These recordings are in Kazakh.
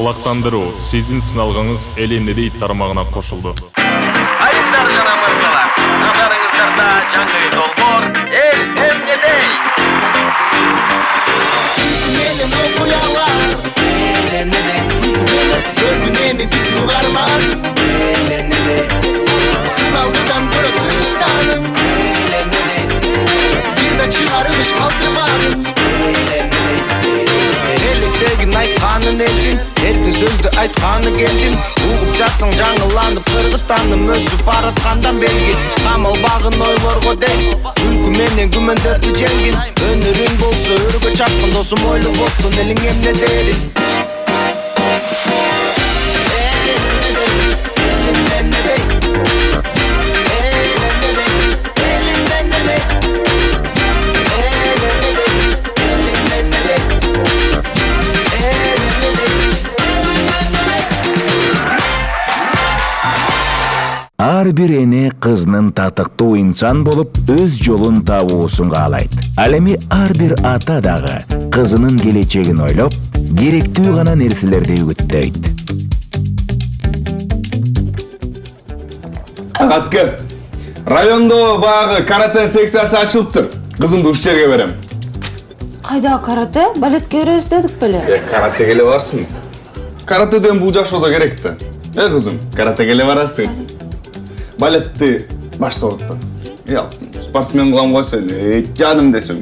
Кылактандыруу, сиздин сыналгаңыз эл эмнеде тармагына кошулду. Айымдар жана мырзалар, назарыңыздарда жаңы долбоор эл эмнеде. Менин окуялар эл эмнеде, көрдүң эми биздин угарман эл эмнеде, сыналгыдан көрө Кыргызстаным эл эмнеде, бир да чыгарылыш калтырбадым эл эмнеде. Элдегин айтканын элдин, эркин сөздү айтканы келдим. Угуп жатсаң жаңыланып Кыргызстандын өсүп бараткандан белги. Камалбагын ойлорго дейм, күлкү менен күмөндөрдү жеңгин. Өнөрүң болсо өргө чапкын досум, ойлоп бостун элиң эмнедери. Ар бир эне кызынын татыктуу инсан болуп өз жолун табуусун каалайт. Ал эми ар бир ата дагы кызынын келечегин ойлоп, керектүү гана нерселерди үгүттөйт. Агатка, райондо багы карате секциясы ачылыптыр. Кызымды уш жерге берем. Кайда карате? Балетке беребиз дедик беле? Каратеге эле барсың. Каратеден бул жашоодо керек да. Кызым, каратеге эле барасың. Балетти баштап атпа. Спортсмен кылам койсоң, жаным десең.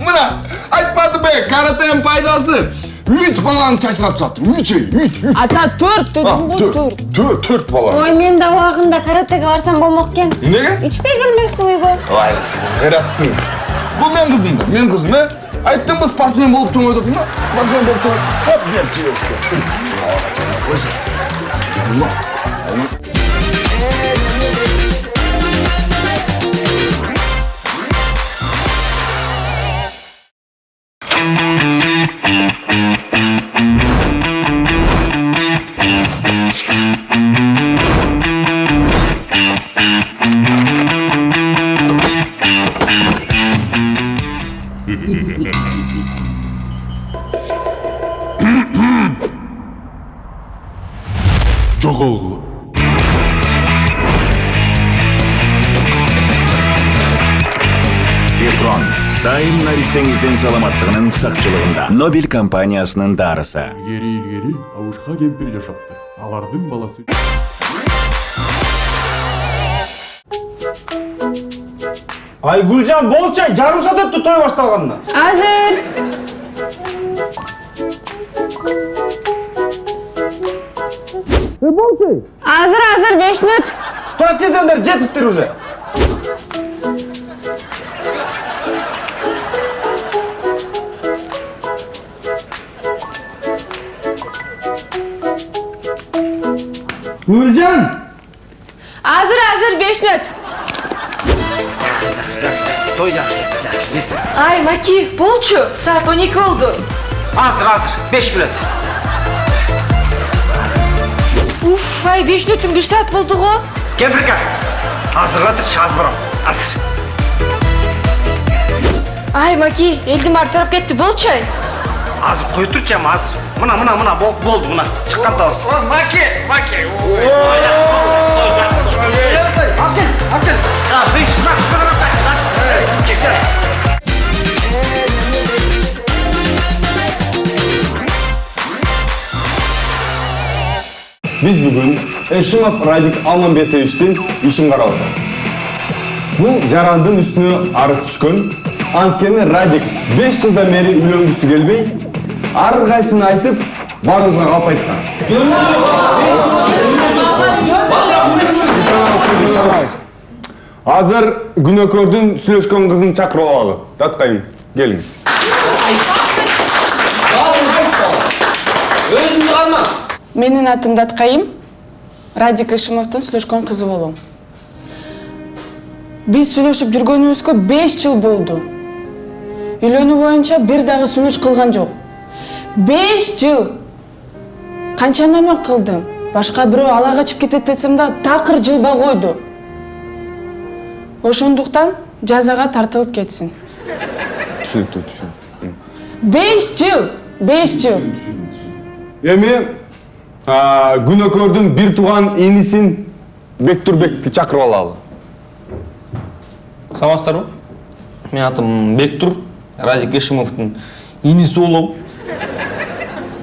Мына, айтпады бе, каратенин пайдасы. 3 баланы чачырап сатыр, 3. Ата 4 дедим го, 4. 4 бала. Ой, мен да убагында каратеге барсам болмок экен. Эмнеге? Ичпей келмексиң үйгө. Ай, кыйратсың. Бул мен кызым, Айттым ба спортсмен болуп чоңойдуп, спортсмен болуп чоңойдуп. Оп, берчи. Жогоогулу. Эфрон, дайым наристеңиздин саламаттыгынын сакчылыгында. Нобель компаниясынын дарысы. Илгери абушка кемпир жашаптыр. Алардын баласы. Айгүлжан, болчай, жарым саат өттү той башталганына. Азыр. Болчай. Азыр 5 мүнөт. Тура чезендер жетиптир уже. Гүлжан! Азыр 5 мүнөт. Той жакшы. Ай, Маки, болчу. Саат 12 болду. Азыр, 5 мүнөт. Уф, ай, 5 мүнөттүн 1 саат болду го. Кемпирке, азырлатырчы, аз барам. Азыр. Ай, Маки, элдин баары тарап кетти, болчу ай. Азыр кой турчу ама, азыр. Мына, болду, мына. Чыккан табыз. Маки. Абдел. Biz bugün Eşimov Radik Almanbetовичтин ишин карап атабыз. Бул жарандын үстүнө арыз түшкөн. Анткени Радик 5 жылдан бери үйлөнгүсү келбей, ар кайсын айтып, баарыбызга калп айткан. Азыр күнөөкөрдүн сүйлөшкөн кызын чакырып алалы. Таткайым, келиңиз. Өзүңдү калма. Менин атым Даткайым, Радик Ишимовдун сүйлөшкөн кызы болом. Биз сүйлөшүп жүргөнүбүзгө 5 жыл болду. Үйлөнүү боюнча бир дагы сунуш кылган жок. 5 жыл! Канча номер кылдым. Башка бирөө ала качып кетет десем да такыр жылба койду. Ошондуктан жазага тартылып кетсин. Түшүнүктүү. 5 жыл! 5 жыл! Эми күнөөкөрдүн бир тууган инисин Бектурбекти чакырып алалы. Саламатсыздарбы? Менин атым Бектур, Радик Ишимовдун иниси болом.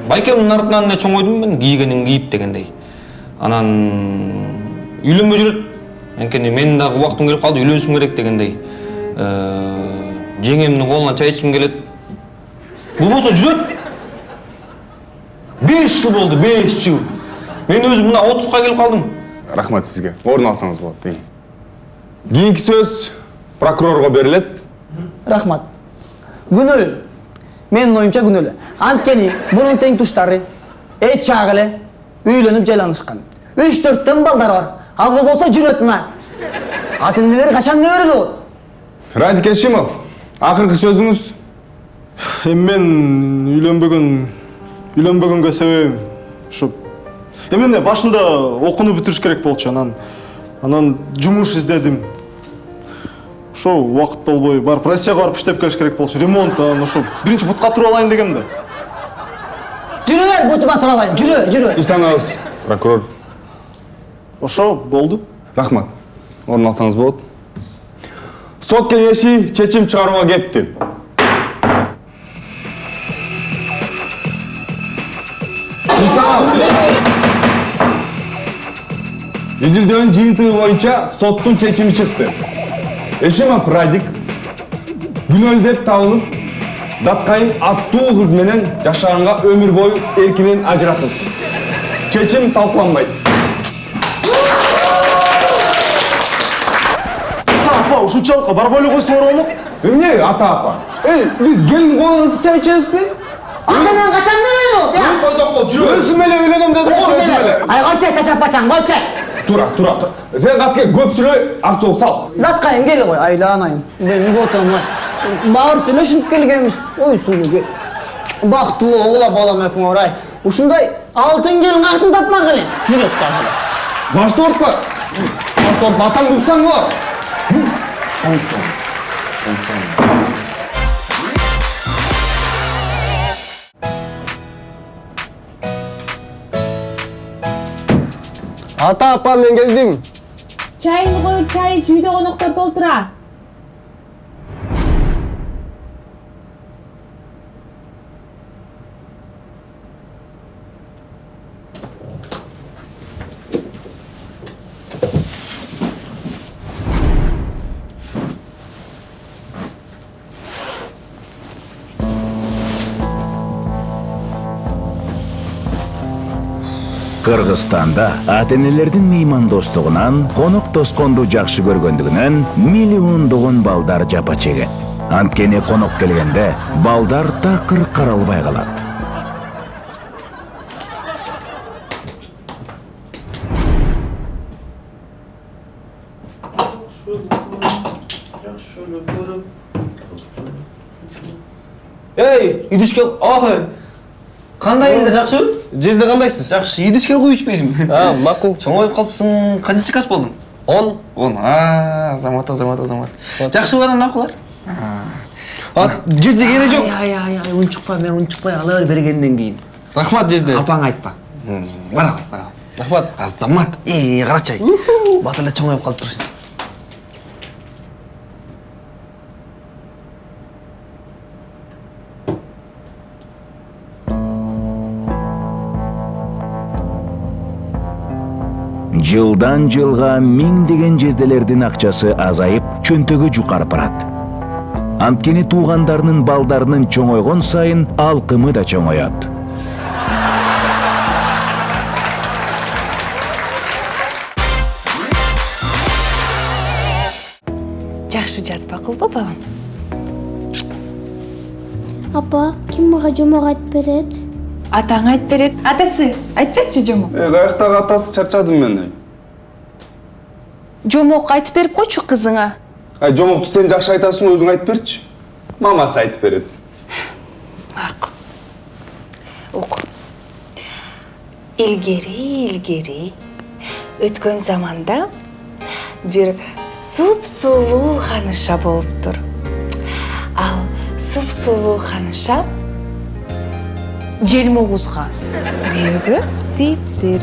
Байкемдин артынан эле чоңойдум мен, кийгенин кийип дегендей. Анан үйлөнбөй жүрөт. Анткени менин дагы убактым келип калды, үйлөнүшүм керек дегендей. Жеңемдин колунан чай ичким келет. Бул болсо жүрөт. 5 жыл болду, 5 жыл. Мен өзүм мына 30га келип калдым. Рахмат сизге. Орун алсаңыз болот. Кийинки сөз прокурорго берилет. Рахмат. Күнөөлүү. Менин оюмча күнөөлүү. Анткени мунун тең туштары чак эле үйлөнүп жайланышкан. 3-4 балдары бар. Ал болбосо жүрөт мына. Ата-энелери качан небере болот? Радик Ишимов, акыркы сөзүңүз. Мен үйлөнбөгөнгө себебим ушу. Эмне башында окууну бүтүрүш керек болчу, анан жумуш издедим. Ошо убакыт болбой, барып Россияга барып иштеп келиш керек болчу. Ремонт, ошо биринчи бутка туруп алайын дегем да. Жүрө бер, бутума туруп алайын. Жүрө. Иштанабыз, прокурор. Ошо болду. Рахмат. Орун алсаңыз болот. Сот кеңеши чечим чыгарууга кетти. Изилдөөнүн жыйынтыгы боюнча соттун чечими чыкты. Ишимов Радик күнөөлүү деп табылып, Даткайым аттуу кыз менен жашаганга өмүр бою эркинен ажыратылсын. Чечим талкууланбайт. Ата-апа, ушунчалыкка барбай эле койсоңор болмок. Эмне ата-апа? Биз келин колубузду чай ичебизби? Андан качан небере болот, Өзүм эле үйлөнөм дедим го, өзүм эле. Ай, койчу, чачап бачаң, койчу. Тура. Сен катке көп сүйлөй, ак жол сал. Даткайым кел кой, айланайын. Мен ботом. Баыр сүйлөшүп келгенбиз. Ой, сүйүнү. Бактылуу огула балам экөөңөр, ай. Ушундай алтын келин катын тапмак эле. Жүрөт дагы. Башты ортпа. Атаң уксаң болот. Ата-апа, мен келдим. Чайыңды коюп, чай ич, үйдө коноктор толтура. Кыргызстанда ата-энелердин меймандостугунан, конок тосконду жакшы көргөндүгүнөн миллиондогон балдар жапа чегет. Анткени конок келгенде балдар такыр каралбай калат. Идишке, кандай элдер, жакшыбы? Жезде кандайсыз? Жакшы, идишке куюп ичпейсиңби? Макул. Чоңоюп калыпсың, канча класс болдуң? 10. Азамат. Жакшы анан акылар? Жезде кере жок. Ай, унчукпай, ала бергенден кийин. Рахмат жезде. Апаң айтпа. Бара кой. Рахмат. Азамат, карачай. Бат эле чоңоюп калып турушун. Жылдан жылга миңдеген жезделердин акчасы азайып, чөнтөгү жукарып барат. Анткени туугандарынын балдарынын чоңойгон сайын алкымы да чоңоет. Жакшы жатпакылбы балам? Апа, ким мага жомок айтып берет? Атаң айтып берет. Атасы, айтып берчи Жомок. Каяктагы атасы чарчадым мен. Жомок айтып берип койчу кызыңа. Жомокту сен жакшы айтасың, өзүң айтып берчи. Мамасы айтып берет. Макул. Уку. Илгери өткөн заманда бир суп-сулуу ханыша болуптур. Ал суп-сулуу ханыша Желмогузга күйөөгө тийиптир.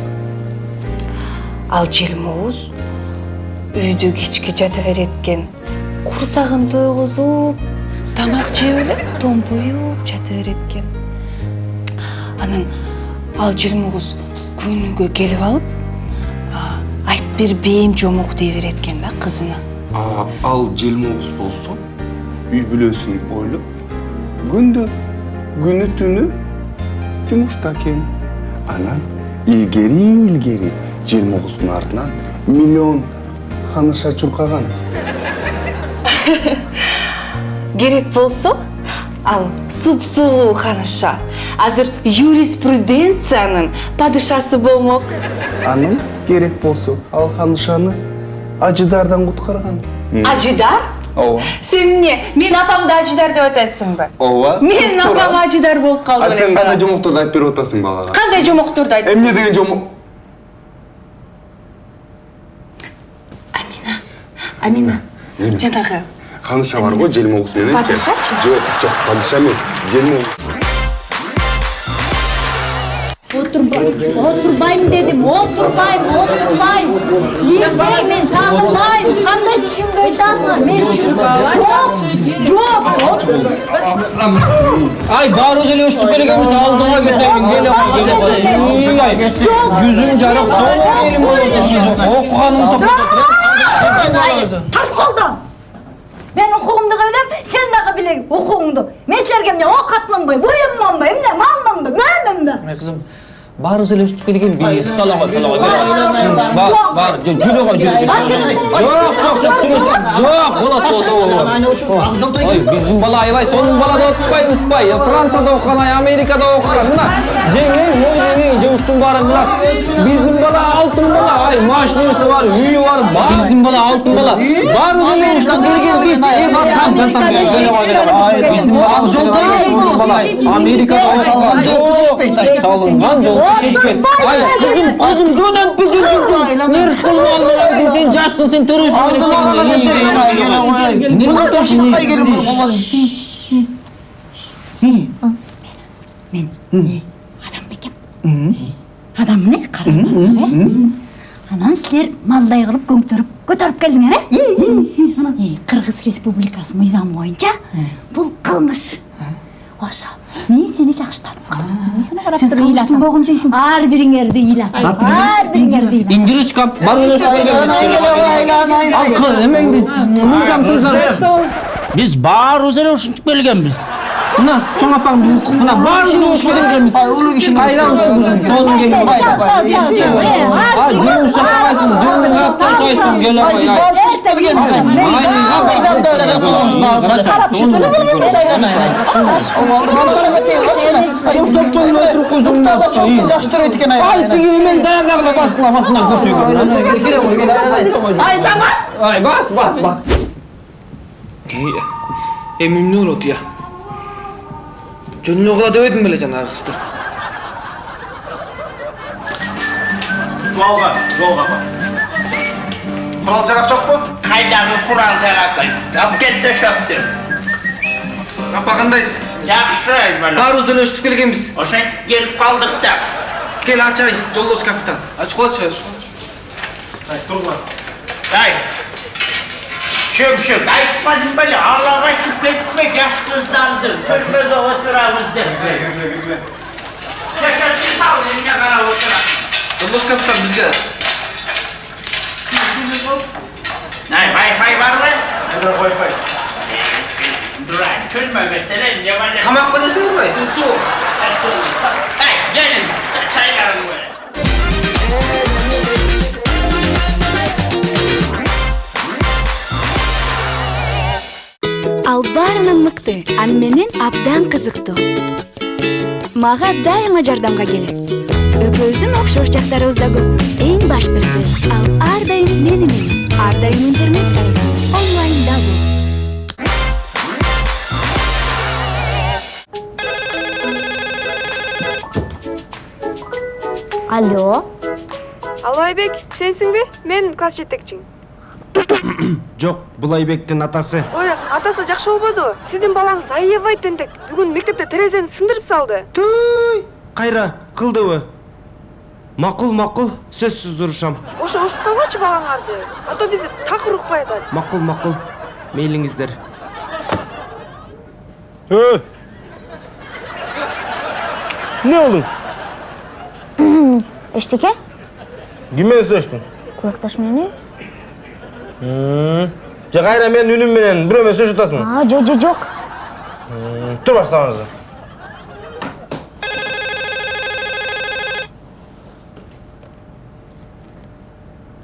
Ал Желмогуз үйдө кечки жата береткен, курсагын тойгузуп, тамак жеп эле томпоюп жата береткен. Анан ал Желмогуз күнүгө келип алып, айтып бер бейим Жомок дей береткен да кызына. Ал Желмогуз болсо, үй бүлөсүн ойлоп, күндө, күнү түнү жумушта экен. Анан илгери Желмогуздун артынан миллион ханыша чуркаган. Керек болсо, ал суп-сулуу ханыша азыр юриспруденциянын падышасы болмок. Анын керек болсо, ал ханышаны ажыдардан куткарган. Ажыдар? Ооба. Сен эмне, мен апамды ажыдар деп атасыңбы? Ооба. Менин апам ажыдар болуп калды эле. Сен кандай жомокторду айтып берип атасың балага? Кандай жомокторду айтып? Эмне деген жомок? Амина. Жанагы Ханыша бар го, Желмогуз менен. Падышачы? Жок, падыша эмес. Желмогуз. Отурбайм дедим, отурбайм. Ертең мен сагынбайм. Кандай түшүнбөй атасың? Мен түшүнбөйм. Жок. Ай, баарыбыз эле уштук келгенбиз, алдыга кетемин, келе кой. Жүзүң жарык, соң элим болот. Окуганым токтотот. Тарт колдон. Мен укугумду билем, сен дагы биле укугуңду. Мен силерге эмне ок атманбай, буюмманбы, эмне малманбы, мөмөнбү? Кызым, баарыбыз эле уштук келгенбиз. Салага. Бар, жүрө кой, жүрө. Жок, болот. Биздин бала аябай, сонун бала да окуппайбызбы? Францияда окуган, Америкада окуган. Мына жеңең, жуштун баары кылат. Биздин бала алтын бала, машинасы бар, үйү бар. Биздин бала алтын бала. Баарыбыз эле уштук келгенбиз. Америкада салынган жол. Kızım jo'nat bir Nerf kılma aldın sen yaşsın sen törüsün. Nerf toşmaya gelin Men адам бекем. Адамны карабасыңар, Анан силер малдай кылып көңтөрүп көтөрүп келдиңер, Кыргыз Республикасынын мыйзамы боюнча бул кылмыш. Ошо. Мен сени жакшы таанып. Мен сени карап туруп ыйлатам. Болгон жейсиң. Ар бириңерди ыйлатам. Ар бириңерди ыйлатам. İngilizcem, barınız Al kız, emengdi. Muzam sözler. Biz bağırız ele uçup belgenbiz. Buna çoğun apağın buna bağırını uçup belgenbiz. Kayran sonun geliyor. Cığın şakaysın, cığın yaptan şaysın. Gel ama ya. Mıyzam da öyle kullanmış bazıları. Karap şu türlü bilmemiz aynen. O oldu bana oturup koydum. Doktorda çok yaştır ötken aynen. Ay diyor men dayaklarla baskılamasından koşuyor. Gire koy gel. Ay zaman. Ay bas. Emimli ol ya. Жөнүнө кыла дебедим беле жанагы кызды. Жолга. Курал жарак жокпу? Кайдагы курал жарактай. Апкет төшөптү. Апа кандайсыз? Жакшы, бала. Баарыбыз эле өстүп келгенбиз. Ошент келип калдык да. Кел ачай, жолдош капитан. Ачып коечу. Ай, тургула. Ай. Шөп, айтпадым беле, алага чыгып кетпе, жаш кыздарды көрмөгө отурабыз деп. Жашыртып сал, эмне карап отурат. Жолдош капитан бизге. Ай, Wi-Fi барбы? Wi-Fi. Durang, tushunmagasizlar, emне бар? Qamoqqa desingizmi? Suv. Ай, gelin, çaylarım var. Ал баарынан мыкты, аны менен абдан кызыктуу. мага дайыма жардамга келет. Экөөбүздүн окшош жактарыбыз да көп. Эң башкысы, ал ар дайым менин. Ар дайым интернет тарифи онлайнда бул. Алло. Алло, Айбек, сенсиңби? Мен класс жетекчиң. Жок, бул Айбектин атасы. Ой, атасы жакшы болбоду. Сиздин балаңыз аябай тентек. Бүгүн мектепте терезени сындырып салды. Туй! Кайра, кылдыбы? Макул, сөзсүз урушам. Ошо ушуп койгочу балаңарды. А то бизди так урукпай атат. Макул. Мейлиңиздер. Не болду? Эчтеке? Ким менен сүйлөштүң? Классташ менен? Же кайра мен үнүм менен бирөө менен сүйлөшүп атасың? Жок. Тур бар сабаңызды.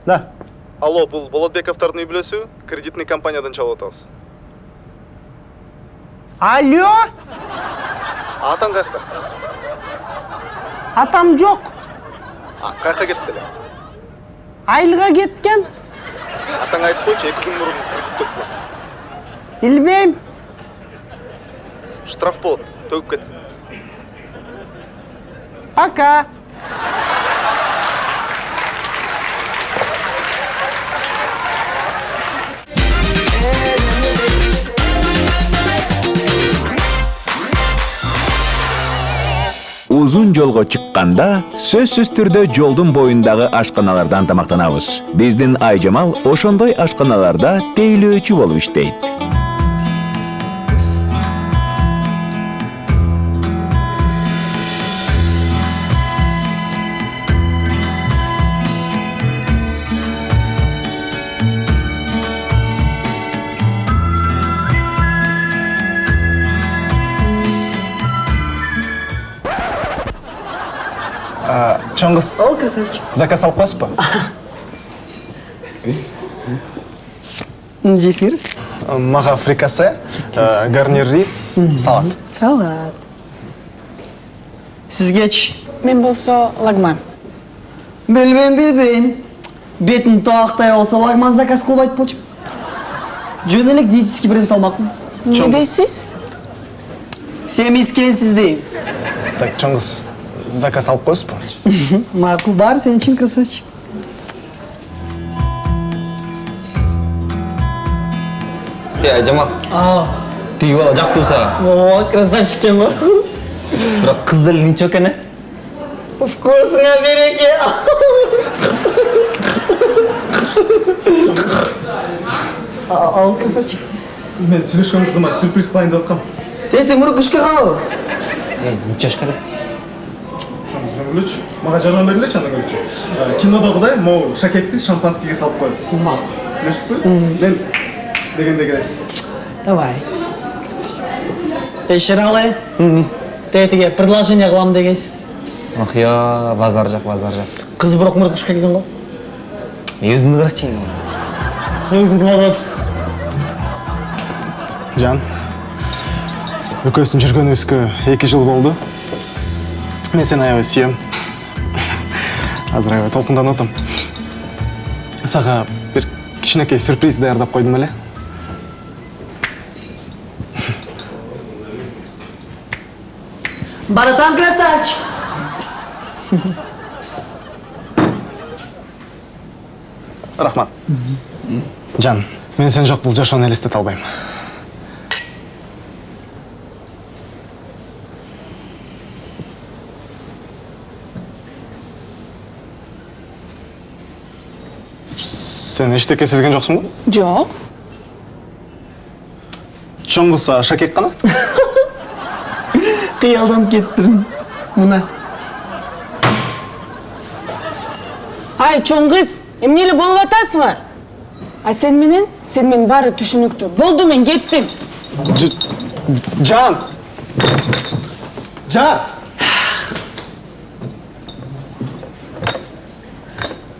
Да. Алло, бул Болотбековдордун үй бүлөсү, кредитный компаниядан чалып атабыз. Алло? Атаң каякта? Атам жок. Каяка кетти эле? Айылга кеткен. Атаң айтып койчу, 2 күн мурун кредит төктү. Билбейм. Штраф болот, төгүп кетсин. Пока. Узун жолго чыкканда сөзсүз түрдө жолдун боюндагы ашканалардан тамактанабыз. Биздин Айжамал ошондой ашканаларда тейлөөчү болуп иштейт. Чоңгыз. О, красавчик. Заказ алып коесуз ба? Не жейсиңер? Мага фрикасе, гарнир рис, салат. Салат. Сизгечи? Мен болсо лагман. Билбейм. Бетин тоактай болсо лагман заказ кылбайт болчу. Жөн элек диетический брем салмакмын. Не дейсиз? Семискенсиз дейм. Так, чоңгыз, заказ алып коесуз ба? Макул, бар сен үчүн, красавчик. Айжамал. Тиги бала жактуу сага. О, красавчик экен го. Бирок кыз деле ниче экен, э? Вкусыңа береке. Ал, красавчик. Мен сүйлөшкөн кызыма сюрприз кылайын деп аткам. Тети, мурукушка кабыл. Ниче эшкеле? Жөнгүлүч, мага жардам бергилечи андан көрчү. Кинодогудай могу шакекти шампанскийге салып коесуз. Макул. Билештикпи? Мен дегенде келесиз. Давай. Шыралы. Тетиге предложение кылам дегенсиз. Ох я, базар жак. Кыз бирок мурукушка келген го. Өзүңдү карачы. Өзүң калат. Жан, экөөбүздүн жүргөнүбүзгө 2 жыл болду. Мен сени аябай сүйөм. Азыр аябай толкунданып атам. Сага бир кичинекей сюрприз даярдап койдум эле. Баратам, красавчик. Рахмат. Жан, мен сен жок бул жашоону элестете албайм. Сен эчтеке сезген жоксуңбу? Жок. Чоңгуз шакек кана? Кыялданып кеттирим. Мына. Ай, чоң кыз, эмнеле болуп атасыңар? А сен менен баары түшүнүктүү. Болду, мен кеттим. Жан!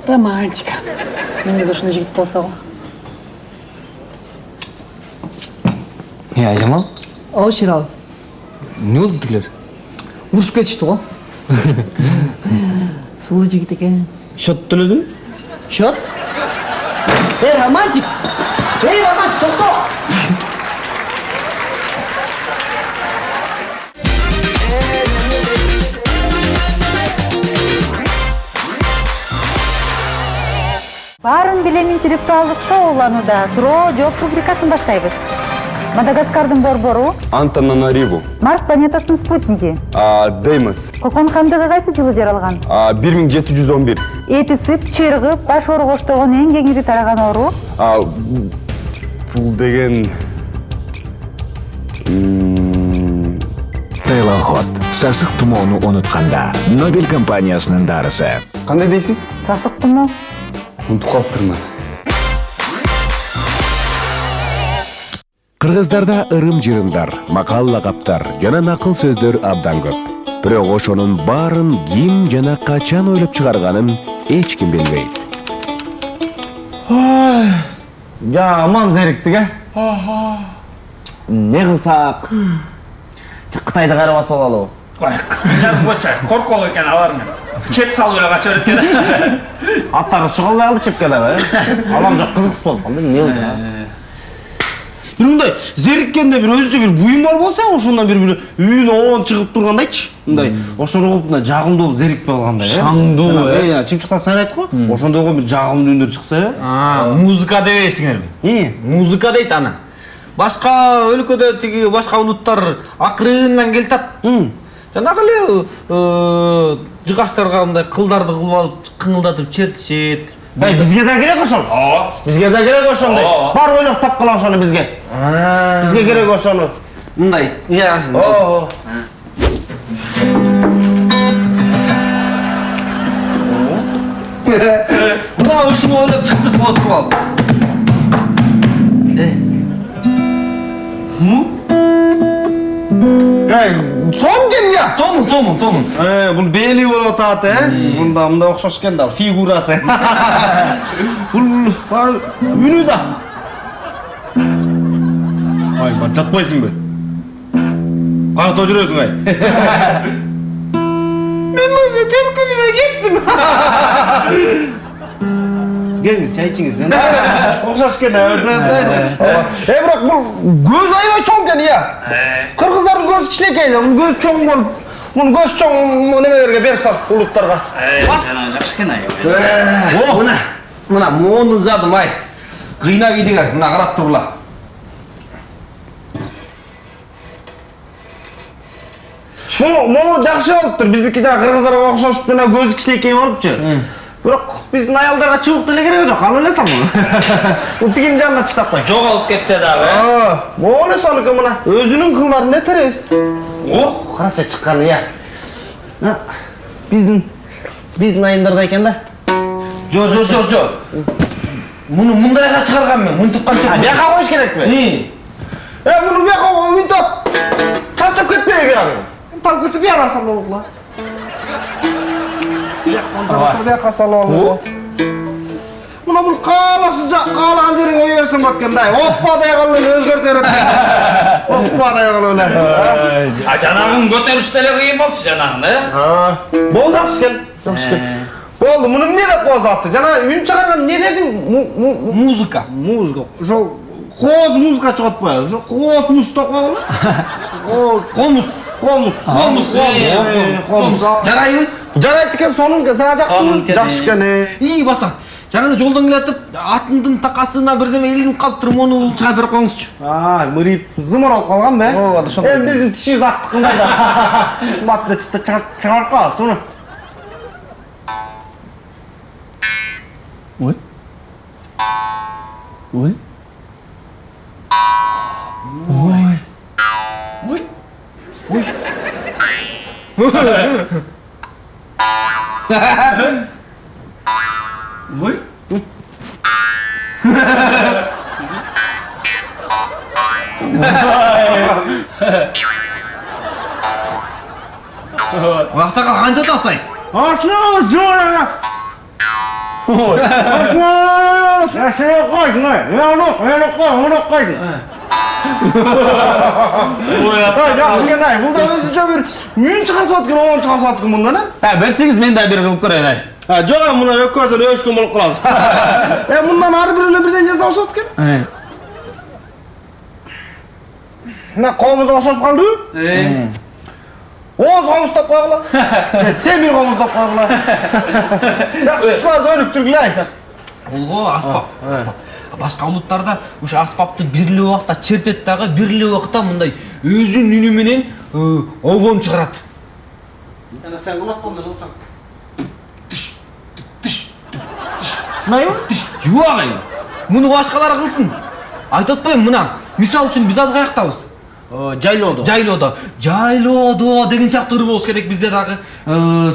Романтика. Менде да ушундай жигит болсо го. Айжамал? О, Ширал. Эмне болду тигилер? урушуп кетишти го. Сулуу жигит экен. Счет төлөдүм? Счет? Романтик! Романтик, токто! Баарын билем интеллектуалдык шоуланууда суроо жооп рубрикасын баштайбыз. Мадагаскардын борбору, Антананариву, Марс планетасынын спутниги, Деймос, Кокон хандыгы кайсы жылы жаралган? 1711, Эписип, чыргып, баш ооруга оштогон эң кеңири тараган оору? бул деген Тейлоход сасык тумоону унутканда Нобель компаниясынын дарысы. Кандай дейсиз? Сасык тумоо. Унутуп калыптырмын. Кыргыздарда ырым-жырымдар, макал-лакаптар жана накыл сөздөр абдан көп. Бирок ошонун баарын ким жана качан ойлоп чыгарганын эч ким билбейт. Аман зериктик, Не кылсак? Кытайды карабаса бололу. Жарбоча, коркок экен алар мен. Чеп салып эле кача берет экен. Аттары чыгылбай алды чепке дагы, Алам жок кызыксыз болуп калды, эмне кылсак? Бир мындай зериккенде бир өзүнчө бир буюм бар болсо, ошондон бир үйүнө оон чыгып тургандайчы. Мындай ошону угуп мына жагымдуу болуп зерикпей калгандай. Шаңдуу, Чымчыктан сайрайт го. Ошондой бир жагымдуу үндөр чыкса. Музыка дебейсиңерби? Музыка дейт аны. Башка өлкөдө тиги башка улуттар акырындан келтат. Жанагы эле жыгачтарга мындай кылдарды кылып алып, кыңылдатып чертишет. Бизге да керек ошол. Бизге да керек ошондой. Бар ойлоп тапкыла ошону бизге. Бизге керек ошону. Мындай, ясын. Мына ушуну ойлоп чыктык болуп турбалып. Сон кен я? Сонун. Бул бели болуп атат, Мында мындай окшош экен да, фигурасы. Бул баары үнү да. Ай, бар жатпайсыңбы? Каяқта жүрөсүң ай? Мен өзү тез күнүмө кеттим. Келиңиз, чай ичиңиз. Окшош экен. Бирок бул көз аябай чоң экен, Кыргыздардын көзү кичинекей, бул көз чоң болуп, муну көз чоң немелерге берип сал, улуттарга. Жакшы экен Мына моунун задым ай. Кыйнап ийдиңер, мына карап тургула. Могу жакшы болуптур. Биздики жана кыргыздарга окшош жана көзү кичинекей болупчу. Бирок биздин аялдарга чыбык деле кереги жок. Ал эле салмын. Бул тигинин жанына чыдап кой. Жоголуп кетсе дагы. Могу эле сонуку мына. Өзүнүн кылдарын не теребиз. Карача чыкканы, Биздин айылдарда экен да. Жо. Муну мындайга чыгарган мен, мынтып канча. Бияка коюш керекпи? Муну бияка мынтап. Чарчап кетпей бияка. Там кетип бияка салып болот. Бияка салып болот. Мына бул каалаган жериңе ой берсең болот экен да. Оппа дей калып эле өзгөртө берет. Оппа дей калып эле. Жанагын көтөрүш деле кыйын болчу жанагын, Болду жакшы экен. Болду, муну эмне деп коозатты? Жана үн чыгарган не дедиң? Музыка. Ошол кооз музыка чыгат атпайбы? Ошо кооз муз деп коелу. Комуз. Жарайбы? Жарайт экен, сонун сага жактымы? Жакшы экен. Баса. Жаңа жолдон келатып, атындын такасына бирдеме илинип калыптыр, муну чыгарып берип коюңузчу. Мырип зымыр болуп калган бе? Биздин тишибиз аттык кандай да. Матты тисте чыгарып калабыз, муну. Аксакал канча атасың? Ашына жора. olsun. Ya şey koydun ha. Onu koydun. Жақсы екен ай, бұл да өзінше бір үйін шығарса өткен, оғын шығарса өткен мұнда, не? Берсеңіз мен де бір қылып көрейін, ай. Жоқ, мұндан өккөзін өшкен болып қаласыз. Мұндан ары біріне бірден жасаушы өткен? Мына қолымыз оқшап қалды? Оғыз қолымыз топ қойғыла. Демир қолымыз топ қойғыла. Жақсы шыларды өніктіргілі, ай. Ол ғой аспап. Башқа ұлттарда осы аспапты бірлі уақытта чертеді дағы, бірлі уақытта мұндай өзін үніменен оғын шығарады. Сен құлақ қолмен олсаң. Шынай ма? Юа ғайын. Мұны башқалар қылсын. Айтатпайым мұна. Мисал үшін біз аз қаяқтауыз. Жайлоодо. Жайлоодо деген сияқты ұры болуш керек бізде дағы.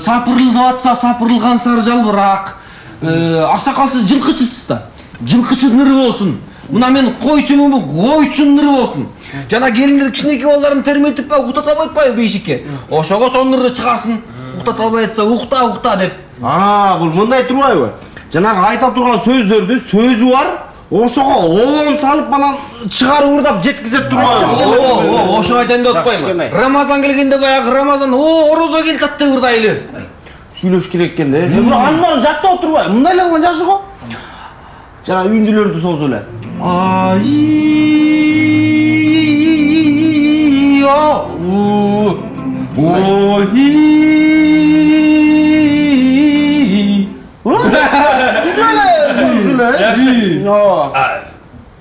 Сапырылып атса, сапырылған сары жалбырақ. Ақсақалсыз жылқышысыз да. Жылқышы нұры болсын. Мұна мен қойшымын бұл, қойшын нұры болсын. Жана келіндер кішінеке оларын терметіп ба, ұқтата бойытпай бейшікке. Ошоға сон нұры шығарсын, ұқтата байытса, ұқта деп. Бұл мұндай тұрмай бай. Жанағы айтап тұрған сөздерді, сөзі бар, ошоға оғын салып балан шығару ұрдап жеткізет тұрмай. Ошо айтайын да отпаймын. Рамазан келгенде баяғы Рамазан, орозо кел татты ұрдайлы. Сүйлөш керек екенде. Анманы жатта отырбай, мұндайлардан жақсы ғой. Жана үйінділерді сол сөйле.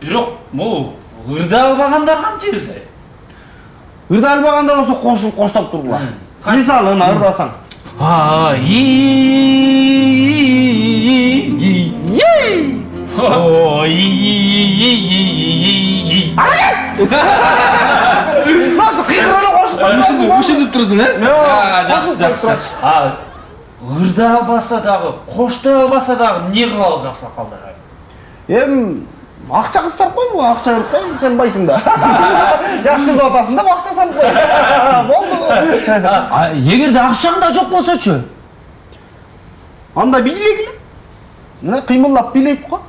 Бирок, бұл ырда албағандар қанша есе? Ырда албағандар осы қошылып қоштап тұрғыла. Мисалы, ырдасаң. Nasıl қиқыраны қошып? Үшініп тұрсың, ә? Жақсы. Ырда албаса дағы, қоштай албаса дағы не қылауыз ақсақалдар? Ақша қыстарып қой, бұл ақша көріп қой, сен байсың да. Жақсырды отасың да, ақша салып қой. Болды ғой. Егерде ақшаңда жоқ болса чө? Анда билегілі. Қимыллап билейіп қой.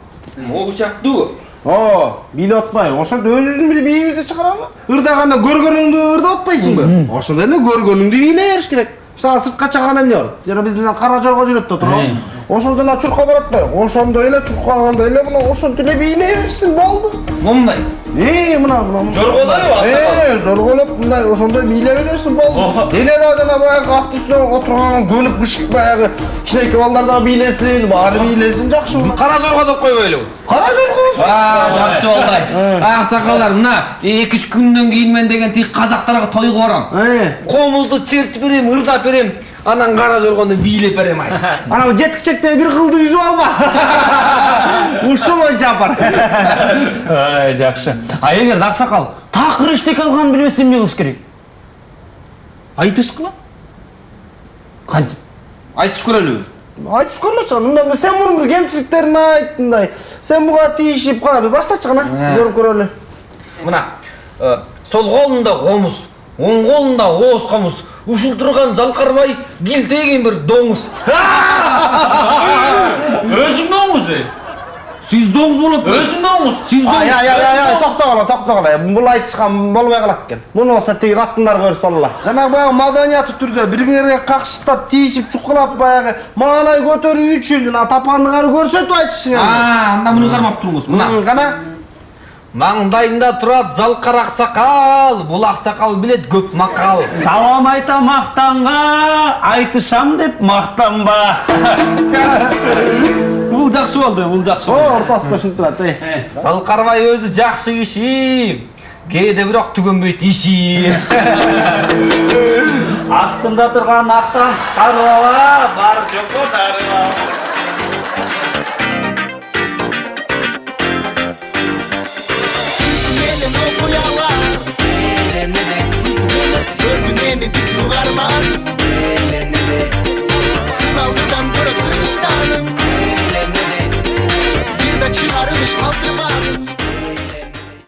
Ол сияқты ғой. Биле отпай, ошонда өзіңіздің бір бейімізді шығаралы. Ырдағанда көргөніңді ырда отпайсың ба? Ошонда эле көргөніңді билей беріш керек. Саған сыртқа чыққан эмне бар? Жана бизден кара жорго жүрөт да тура. Ошол жана чуркка барат да. Ошондой эле чурккаганда эле мына ошентип эле бийлей берсин болду. Момундай. Мына. Жорголойбу? Жорголоп мындай ошондой бийлей берсин болду. Эле да жана баягы ат үстүнө отурган көнүп кышып баягы кичинекей балдар да бийлесин, баары бийлесин, жакшы. Кара жорго деп койбойлу. Кара жорго. Жакшы болду. Аксакалдар, мына 2-3 күндөн кийин мен деген тиги казактарга тойго барам. Комузду чертип берем, ырдап берем. Анан кара жоргону бийлеп берем ай. Анау жеткичекте бир кылды үзүп алба. Ушул ой жапар. Жакшы. Эгерде аксакал такыр эчтеке кылганын билбесе эмне кылыш керек? Айтыш кыла? Кантип? Айтыш көрөлү. Айтыш көрмөчү. Мында сен мунун бир кемчиликтерин айт, мындай. Сен буга тийишип кара, бир баштачы гана. Көрүп көрөлү. Мына сол колунда комуз, оң колунда ооз комуз. Ушул турган жалкарбай килтеген бир доңуз. Өзүң доңуз? Сиз доңуз болот. Өзүң доңуз? Сиз доңуз. Токтогола. Бул айтышкан болбой калат экен. Муну болсо тиги катындар көрсө алла. Жанагы баягы маданияттуу түрдө бири-бирине какшыктап, тийишип, чукулап баягы маалай көтөрүү үчүн тапандыгары көрсөтүп айтышың. Анда муну кармап туруңуз. Мына. Кана. Маңдайында турат залкар аксакал, бул аксакал билет көп макал. Салам айта мактанга, айтышам деп мактанба. Бул жакшы болду, бул жакшы. Ортосунда ушинтип турат. Залкарбай өзү жакшы киши, кээде бирок түгөнбөйт иши. Астында тұрған ақтан сары бала, бар жоқы дары бала. Көргün emi biz nugarman Sınavlıdan göre Kırgızistan'ım Bir de çıkarılış kaldırma